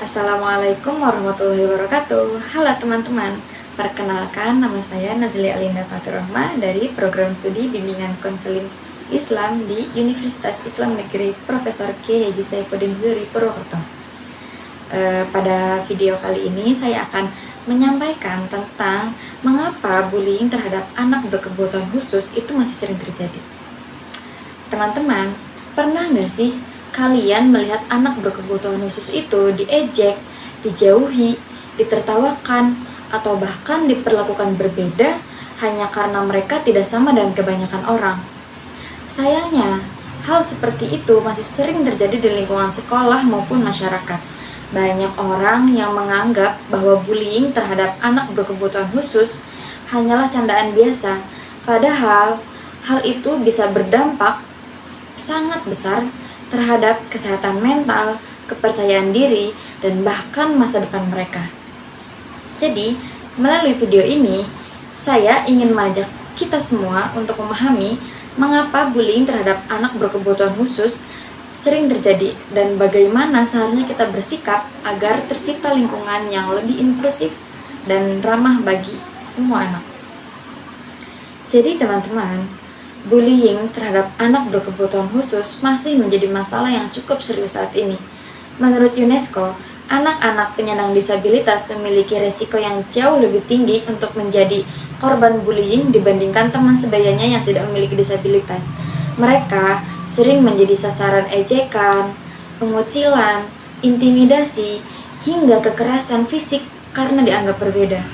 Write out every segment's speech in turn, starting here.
Assalamualaikum warahmatullahi wabarakatuh. Halo teman-teman, perkenalkan nama saya Nazli Alinda Faturrahma dari Program Studi Bimbingan Konseling Islam di Universitas Islam Negeri Profesor K. Haji Saifuddin Zuhri Purwokerto. Pada video kali ini saya akan menyampaikan tentang mengapa bullying terhadap anak berkebutuhan khusus itu masih sering terjadi. Teman-teman, pernah nggak sih kalian melihat anak berkebutuhan khusus itu diejek, dijauhi, ditertawakan, atau bahkan diperlakukan berbeda hanya karena mereka tidak sama dengan kebanyakan orang? Sayangnya, hal seperti itu masih sering terjadi di lingkungan sekolah maupun masyarakat. Banyak orang yang menganggap bahwa bullying terhadap anak berkebutuhan khusus hanyalah candaan biasa, padahal hal itu bisa berdampak sangat besar terhadap kesehatan mental, kepercayaan diri, dan bahkan masa depan mereka. Jadi, melalui video ini, saya ingin mengajak kita semua untuk memahami mengapa bullying terhadap anak berkebutuhan khusus sering terjadi dan bagaimana seharusnya kita bersikap agar tercipta lingkungan yang lebih inklusif dan ramah bagi semua anak. Jadi teman-teman, bullying terhadap anak berkebutuhan khusus masih menjadi masalah yang cukup serius saat ini. Menurut UNESCO, anak-anak penyandang disabilitas memiliki resiko yang jauh lebih tinggi untuk menjadi korban bullying dibandingkan teman sebayanya yang tidak memiliki disabilitas. Mereka sering menjadi sasaran ejekan, pengucilan, intimidasi, hingga kekerasan fisik karena dianggap berbeda.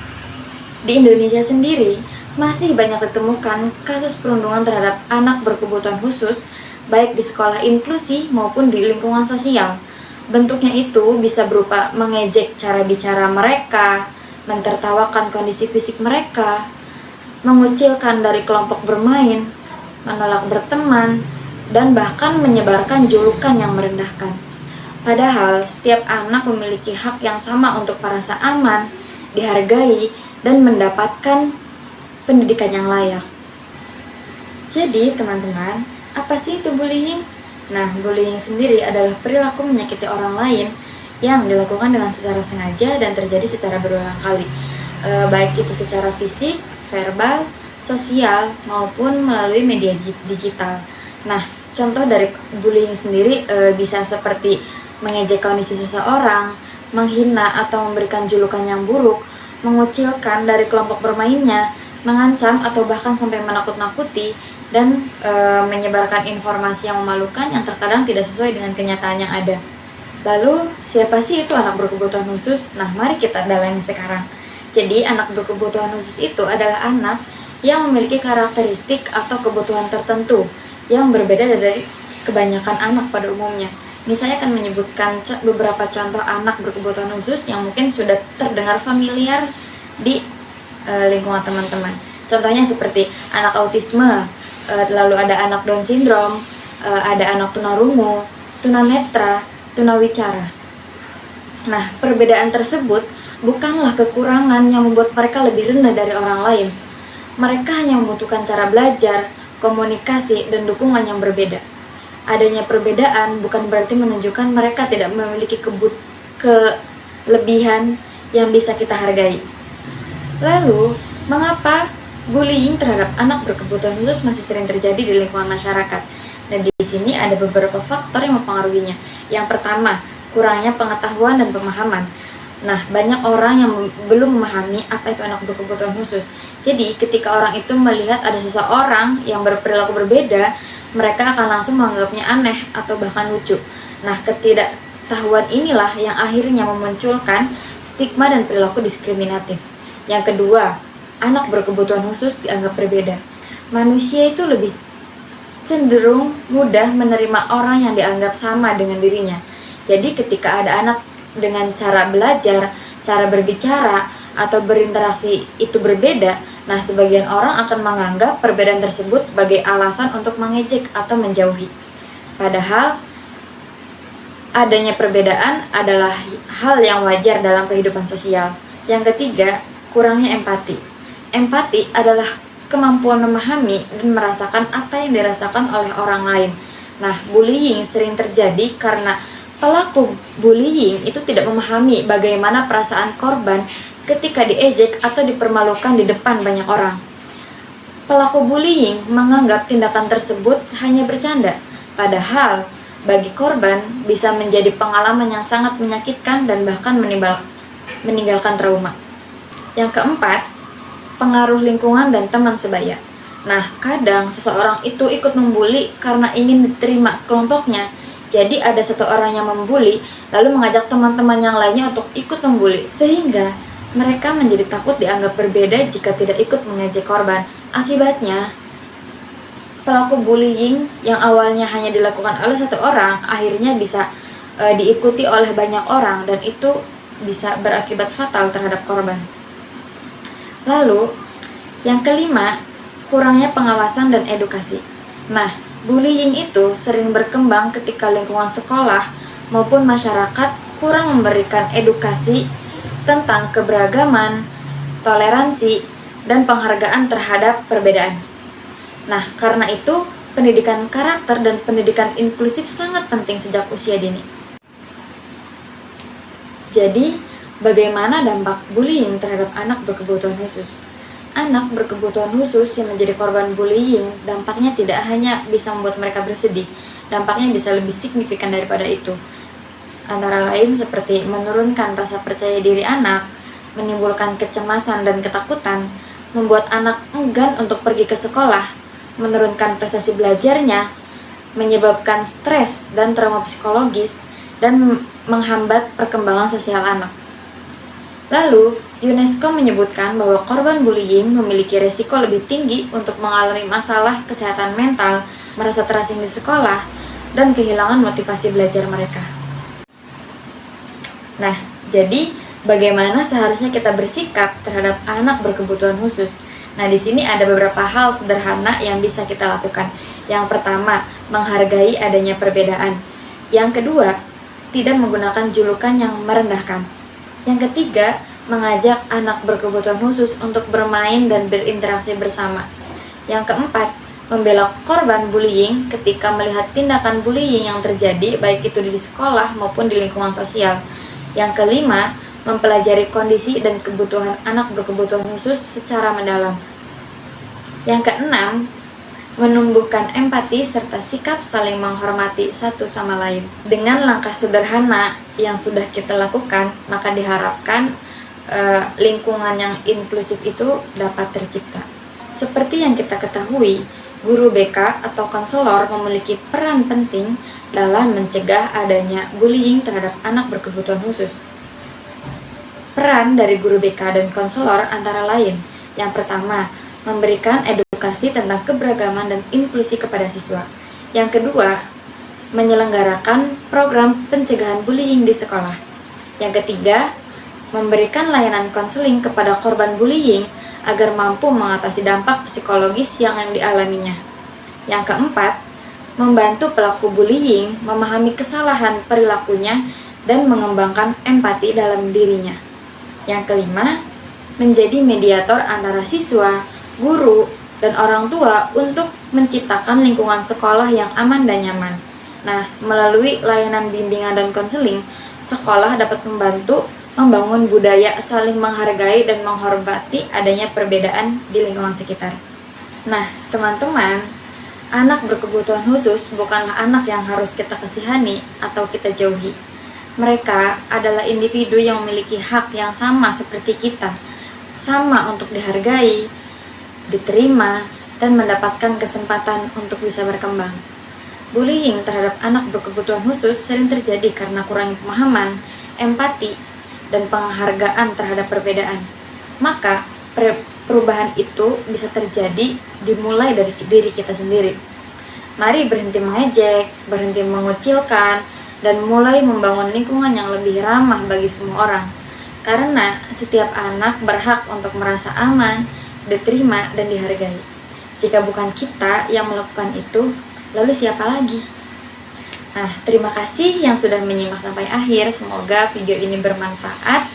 Di Indonesia sendiri, masih banyak ditemukan kasus perundungan terhadap anak berkebutuhan khusus, baik di sekolah inklusi maupun di lingkungan sosial. Bentuknya itu bisa berupa mengejek cara bicara mereka, mentertawakan kondisi fisik mereka, mengucilkan dari kelompok bermain, menolak berteman, dan bahkan menyebarkan julukan yang merendahkan. Padahal, setiap anak memiliki hak yang sama untuk merasa aman, dihargai, dan mendapatkan pendidikan yang layak. Jadi teman-teman, apa sih itu bullying? Nah, bullying sendiri adalah perilaku menyakiti orang lain yang dilakukan dengan secara sengaja dan terjadi secara berulang kali, baik itu secara fisik, verbal, sosial, maupun melalui media digital. Nah, contoh dari bullying sendiri bisa seperti mengejek kondisi seseorang, menghina atau memberikan julukan yang buruk, mengucilkan dari kelompok bermainnya, mengancam atau bahkan sampai menakut-nakuti, dan menyebarkan informasi yang memalukan yang terkadang tidak sesuai dengan kenyataan yang ada. Lalu, siapa sih itu anak berkebutuhan khusus? Nah, mari kita dalami sekarang. Jadi, anak berkebutuhan khusus itu adalah anak yang memiliki karakteristik atau kebutuhan tertentu yang berbeda dari kebanyakan anak pada umumnya. Ini saya akan menyebutkan beberapa contoh anak berkebutuhan khusus yang mungkin sudah terdengar familiar di lingkungan teman-teman. Contohnya seperti anak autisme, lalu ada anak Down syndrome, ada anak tunarungu, tunanetra, tunawicara. Nah, perbedaan tersebut bukanlah kekurangan yang membuat mereka lebih rendah dari orang lain. Mereka hanya membutuhkan cara belajar, komunikasi, dan dukungan yang berbeda. Adanya perbedaan bukan berarti menunjukkan mereka tidak memiliki kelebihan yang bisa kita hargai. Lalu, mengapa bullying terhadap anak berkebutuhan khusus masih sering terjadi di lingkungan masyarakat? Dan di sini ada beberapa faktor yang mempengaruhinya. Yang pertama, kurangnya pengetahuan dan pemahaman. Nah, banyak orang yang belum memahami apa itu anak berkebutuhan khusus. Jadi, ketika orang itu melihat ada seseorang yang berperilaku berbeda, mereka akan langsung menganggapnya aneh atau bahkan lucu. Nah, ketidaktahuan inilah yang akhirnya memunculkan stigma dan perilaku diskriminatif. Yang kedua, anak berkebutuhan khusus dianggap berbeda. Manusia itu lebih cenderung mudah menerima orang yang dianggap sama dengan dirinya. Jadi ketika ada anak dengan cara belajar, cara berbicara, atau berinteraksi itu berbeda, nah sebagian orang akan menganggap perbedaan tersebut sebagai alasan untuk mengejek atau menjauhi. Padahal adanya perbedaan adalah hal yang wajar dalam kehidupan sosial. Yang ketiga, kurangnya empati. Empati adalah kemampuan memahami dan merasakan apa yang dirasakan oleh orang lain. Nah, bullying sering terjadi karena Pelaku bullying itu tidak memahami bagaimana perasaan korban ketika diejek atau dipermalukan di depan banyak orang. Pelaku bullying menganggap tindakan tersebut hanya bercanda, padahal bagi korban bisa menjadi pengalaman yang sangat menyakitkan dan bahkan meninggalkan trauma. Yang keempat, pengaruh lingkungan dan teman sebaya. Nah, kadang seseorang itu ikut membuli karena ingin diterima kelompoknya. Jadi ada satu orang yang membuli, lalu mengajak teman-teman yang lainnya untuk ikut membuli, sehingga mereka menjadi takut dianggap berbeda jika tidak ikut mengejek korban. Akibatnya, pelaku bullying yang awalnya hanya dilakukan oleh satu orang, akhirnya bisa diikuti oleh banyak orang, dan itu bisa berakibat fatal terhadap korban. Lalu, yang kelima, kurangnya pengawasan dan edukasi. Nah, bullying itu sering berkembang ketika lingkungan sekolah maupun masyarakat kurang memberikan edukasi tentang keberagaman, toleransi, dan penghargaan terhadap perbedaan. Nah, karena itu, pendidikan karakter dan pendidikan inklusif sangat penting sejak usia dini. Jadi, bagaimana dampak bullying terhadap anak berkebutuhan khusus? Anak berkebutuhan khusus yang menjadi korban bullying, dampaknya tidak hanya bisa membuat mereka bersedih, dampaknya bisa lebih signifikan daripada itu. Antara lain seperti menurunkan rasa percaya diri anak, menimbulkan kecemasan dan ketakutan, membuat anak enggan untuk pergi ke sekolah, menurunkan prestasi belajarnya, menyebabkan stres dan trauma psikologis, dan menghambat perkembangan sosial anak. Lalu, UNESCO menyebutkan bahwa korban bullying memiliki resiko lebih tinggi untuk mengalami masalah kesehatan mental, merasa terasing di sekolah, dan kehilangan motivasi belajar mereka. Nah, jadi bagaimana seharusnya kita bersikap terhadap anak berkebutuhan khusus? Nah, di sini ada beberapa hal sederhana yang bisa kita lakukan. Yang pertama, menghargai adanya perbedaan. Yang kedua, tidak menggunakan julukan yang merendahkan. Yang ketiga, mengajak anak berkebutuhan khusus untuk bermain dan berinteraksi bersama. Yang keempat, membela korban bullying ketika melihat tindakan bullying yang terjadi, baik itu di sekolah maupun di lingkungan sosial. Yang kelima, mempelajari kondisi dan kebutuhan anak berkebutuhan khusus secara mendalam. Yang keenam, menumbuhkan empati serta sikap saling menghormati satu sama lain. Dengan langkah sederhana yang sudah kita lakukan, maka diharapkan lingkungan yang inklusif itu dapat tercipta. Seperti yang kita ketahui, guru BK atau konselor memiliki peran penting dalam mencegah adanya bullying terhadap anak berkebutuhan khusus. Peran dari guru BK dan konselor antara lain, yang pertama, memberikan edukasi tentang keberagaman dan inklusi kepada siswa. Yang kedua, menyelenggarakan program pencegahan bullying di sekolah. Yang ketiga, memberikan layanan konseling kepada korban bullying agar mampu mengatasi dampak psikologis yang dialaminya. Yang keempat, membantu pelaku bullying memahami kesalahan perilakunya dan mengembangkan empati dalam dirinya. Yang kelima, menjadi mediator antara siswa, guru, dan orang tua untuk menciptakan lingkungan sekolah yang aman dan nyaman. Nah, melalui layanan bimbingan dan konseling, sekolah dapat membantu membangun budaya saling menghargai dan menghormati adanya perbedaan di lingkungan sekitar. Nah, teman-teman, anak berkebutuhan khusus bukanlah anak yang harus kita kasihani atau kita jauhi. Mereka adalah individu yang memiliki hak yang sama seperti kita, sama untuk dihargai, diterima, dan mendapatkan kesempatan untuk bisa berkembang. Bullying terhadap anak berkebutuhan khusus sering terjadi karena kurangnya pemahaman, empati, dan penghargaan terhadap perbedaan. Maka, perubahan itu bisa terjadi dimulai dari diri kita sendiri. Mari berhenti mengejek, berhenti mengucilkan, dan mulai membangun lingkungan yang lebih ramah bagi semua orang. Karena setiap anak berhak untuk merasa aman, diterima, dan dihargai. Jika bukan kita yang melakukan itu, lalu siapa lagi? Nah, terima kasih yang sudah menyimak sampai akhir. Semoga video ini bermanfaat.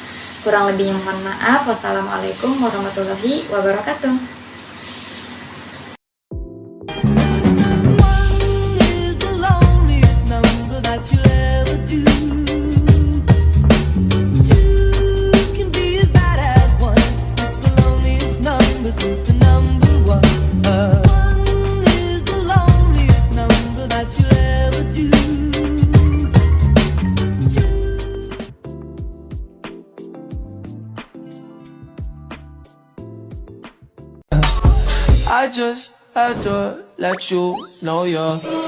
Kurang lebihnya mohon maaf. Wassalamualaikum warahmatullahi wabarakatuh. One is the loneliest number that you'll ever do. is the loneliest number that you'll ever do. I just had to let you know you're